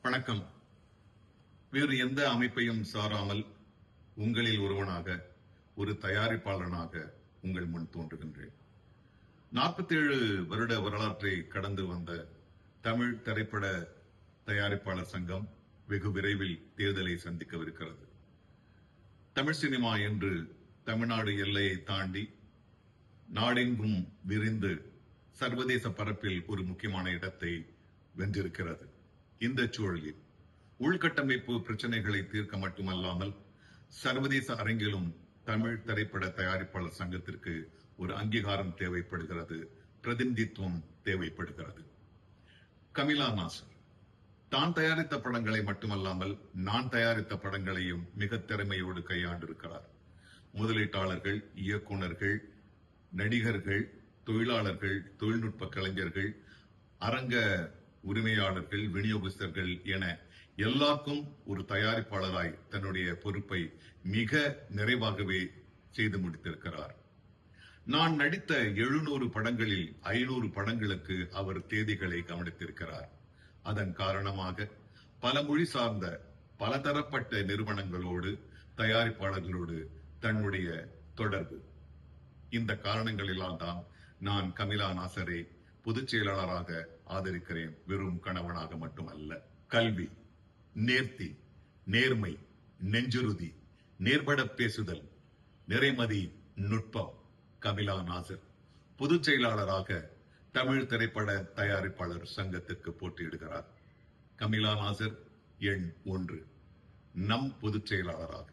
வணக்கம். வேறு எந்த அமைப்பையும் சாராமல் உங்களில் ஒருவனாக, ஒரு தயாரிப்பாளனாக உங்கள் முன் தோன்றுகின்றேன். 47 வருட வரலாற்றை கடந்து வந்த தமிழ் திரைப்பட தயாரிப்பாளர் சங்கம் வெகு விரைவில் தேர்தலை சந்திக்கவிருக்கிறது. தமிழ் சினிமா என்று தமிழ்நாடு எல்லையை தாண்டி நாடெங்கும் விரிந்து சர்வதேச பரப்பில் ஒரு முக்கியமான இடத்தை வென்றிருக்கிறது. இந்த சூழலில் உள்கட்டமைப்பு பிரச்சனைகளை தீர்க்க மட்டுமல்லாமல் சர்வதேச அரங்கிலும் தமிழ் திரைப்பட தயாரிப்பாளர் சங்கத்திற்கு ஒரு அங்கீகாரம் தேவைப்படுகிறது, பிரதிநிதித்துவம் தேவைப்படுகிறது. கமிலா நாசர் தான் தயாரித்த படங்களை மட்டுமல்லாமல் நான் தயாரித்த படங்களையும் மிக திறமையோடு கையாண்டிருக்கிறார். முதலீட்டாளர்கள், இயக்குநர்கள், நடிகர்கள், தொழிலாளர்கள், தொழில்நுட்ப கலைஞர்கள், அரங்க உரிமையாளர்கள், விநியோகஸ்தர்கள் என எல்லாருக்கும் ஒரு தயாரிப்பாளராய் தன்னுடைய பொறுப்பை மிக நிறைவாகவே செய்து முடித்திருக்கிறார். நான் நடித்த 700 படங்களில் 500 படங்களுக்கு அவர் தேதிகளை கவனித்திருக்கிறார். அதன் காரணமாக பல மொழி சார்ந்த பலதரப்பட்ட நிறுவனங்களோடு, தயாரிப்பாளர்களோடு தன்னுடைய தொடர்பு. இந்த காரணங்களிலால் தான் நான் கமிலா நாசரை பொதுச் செயலாளராக ஆதரிக்கிறேன், வெறும் கணவனாக மட்டுமல்ல. கல்வி, நேர்த்தி, நேர்மை, நெஞ்சுறுதி, நேர்பட பேசுதல், நிறைமதி, நுட்பம். கமிலா நாசர் பொதுச் செயலாளராக தமிழ் திரைப்பட தயாரிப்பாளர் சங்கத்துக்கு போட்டியிடுகிறார். கமிலா நாசர் எண் 1 நம் பொதுச் செயலாளராக.